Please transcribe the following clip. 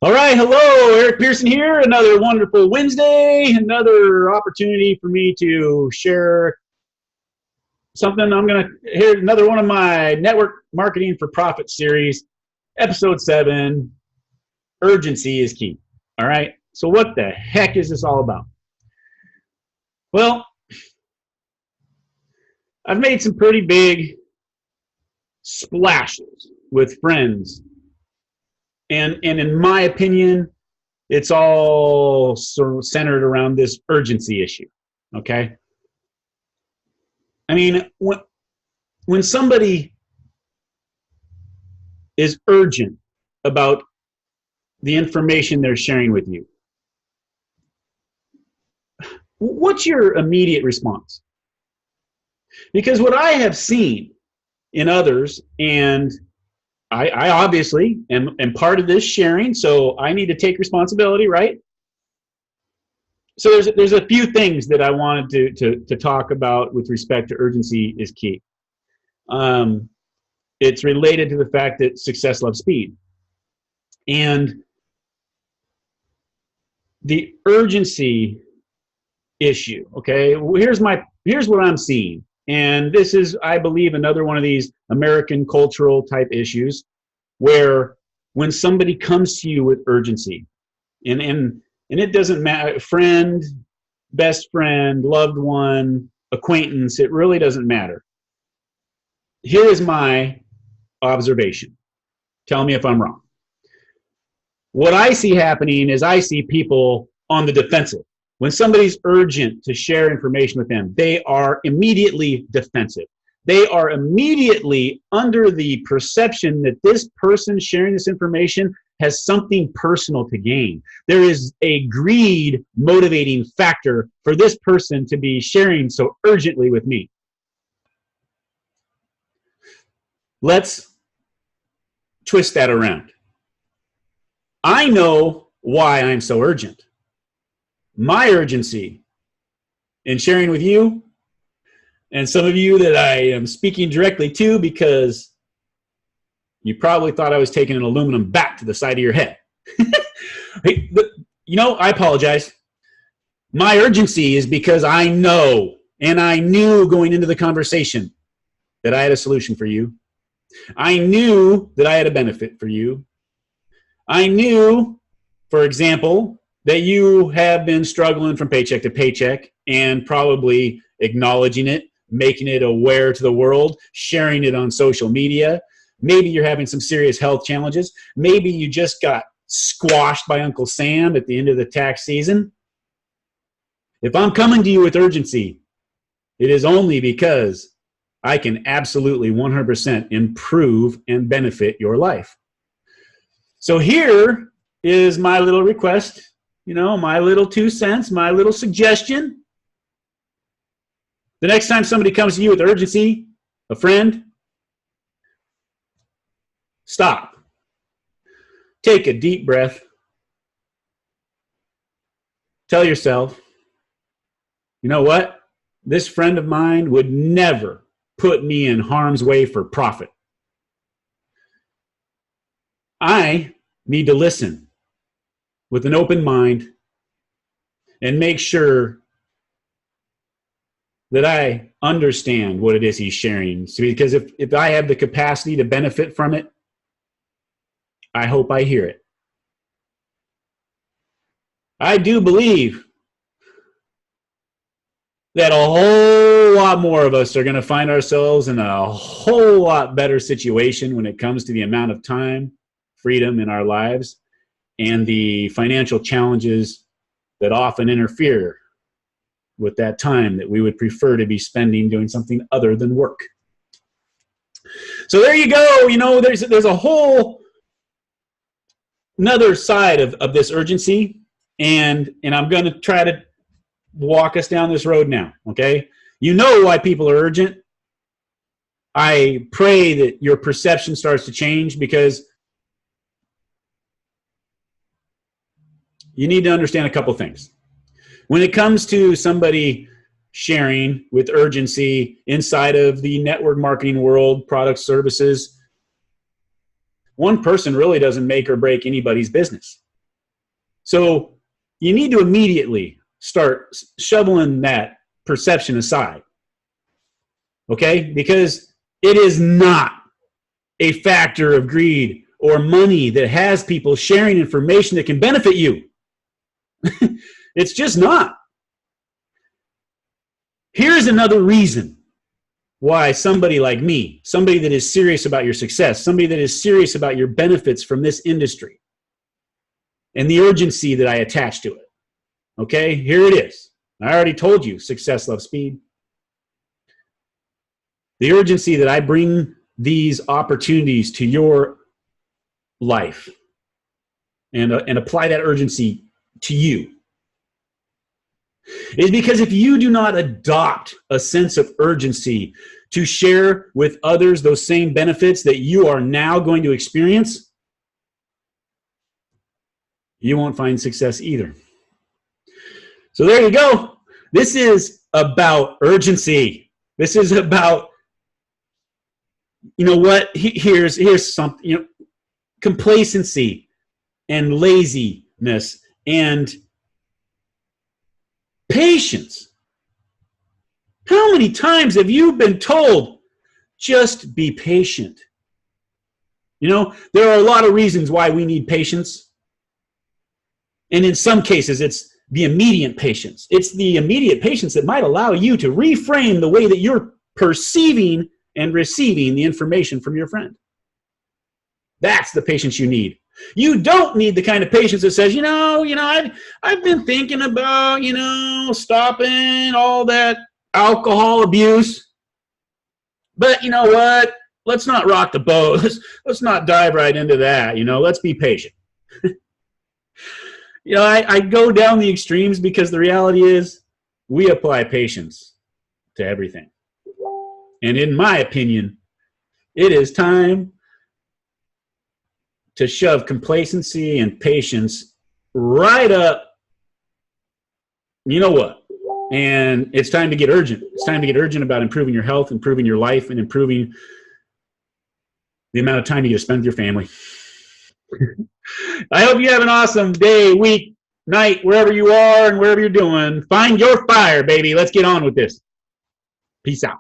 All right, hello, Eric Pearson here. Another wonderful Wednesday, another opportunity for me to share something. I'm going to hear another one of my network marketing for profit series, episode 7. Urgency is key. All right, so what the heck is this all about? Well, I've made some pretty big splashes with friends, and in my opinion, it's all sort of centered around this urgency issue. Okay, I mean, when somebody is urgent about the information they're sharing with you, what's your immediate response? Because what I have seen in others, and I obviously am part of this sharing, so I need to take responsibility, right? So there's a few things that I wanted to talk about with respect to urgency is key. It's related to the fact that success loves speed. And the urgency issue, okay, here's what I'm seeing. And this is, I believe, another one of these American cultural type issues where when somebody comes to you with urgency, and it doesn't matter, friend, best friend, loved one, acquaintance, it really doesn't matter. Here is my observation. Tell me if I'm wrong. What I see happening is I see people on the defensive. When somebody's urgent to share information with them, they are immediately defensive. They are immediately under the perception that this person sharing this information has something personal to gain. There is a greed motivating factor for this person to be sharing so urgently with me. Let's twist that around. I know why I'm so urgent. My urgency in sharing with you, and some of you that I am speaking directly to, because you probably thought I was taking an aluminum bat to the side of your head. Hey, I apologize. My urgency is because I know, and I knew going into the conversation, that I had a solution for you. I knew that I had a benefit for you. I knew, for example, that you have been struggling from paycheck to paycheck and probably acknowledging it, making it aware to the world, sharing it on social media. Maybe you're having some serious health challenges. Maybe you just got squashed by Uncle Sam at the end of the tax season. If I'm coming to you with urgency, it is only because I can absolutely 100% improve and benefit your life. So here is my little request, my little 2 cents, my little suggestion. The next time somebody comes to you with urgency, a friend, stop. Take a deep breath. Tell yourself, you know what? This friend of mine would never put me in harm's way for profit. I need to listen with an open mind and make sure that I understand what it is he's sharing. So, because if I have the capacity to benefit from it, I hope I hear it. I do believe that a whole lot more of us are going to find ourselves in a whole lot better situation when it comes to the amount of time, freedom in our lives, and the financial challenges that often interfere with that time that we would prefer to be spending doing something other than work. So there you go. There's a whole another side of this urgency, and I'm going to try to walk us down this road now, okay? You know why people are urgent. I pray that your perception starts to change, because you need to understand a couple things. When it comes to somebody sharing with urgency inside of the network marketing world, products, services, one person really doesn't make or break anybody's business. So you need to immediately start shoveling that perception aside. Okay? Because it is not a factor of greed or money that has people sharing information that can benefit you. It's just not. Here's another reason why somebody like me, somebody that is serious about your success, somebody that is serious about your benefits from this industry, and the urgency that I attach to it. Okay, here it is. I already told you, success loves speed. The urgency that I bring these opportunities to your life and apply that urgency to you is because if you do not adopt a sense of urgency to share with others those same benefits that you are now going to experience, you won't find success either. So there you go. This is about urgency. This is about, you know what, here's something, you know, complacency and laziness and patience. How many times have you been told, just be patient? You know, there are a lot of reasons why we need patience. And in some cases, it's the immediate patience. It's the immediate patience that might allow you to reframe the way that you're perceiving and receiving the information from your friend. That's the patience you need. You don't need the kind of patience that says, I've been thinking about, stopping all that alcohol abuse. But you know what? Let's not rock the boat. Let's not dive right into that. Let's be patient. I go down the extremes because the reality is we apply patience to everything. And in my opinion, it is time to shove complacency and patience right up. You know what? And it's time to get urgent. It's time to get urgent about improving your health, improving your life, and improving the amount of time you get to spend with your family. I hope you have an awesome day, week, night, wherever you are and wherever you're doing. Find your fire, baby. Let's get on with this. Peace out.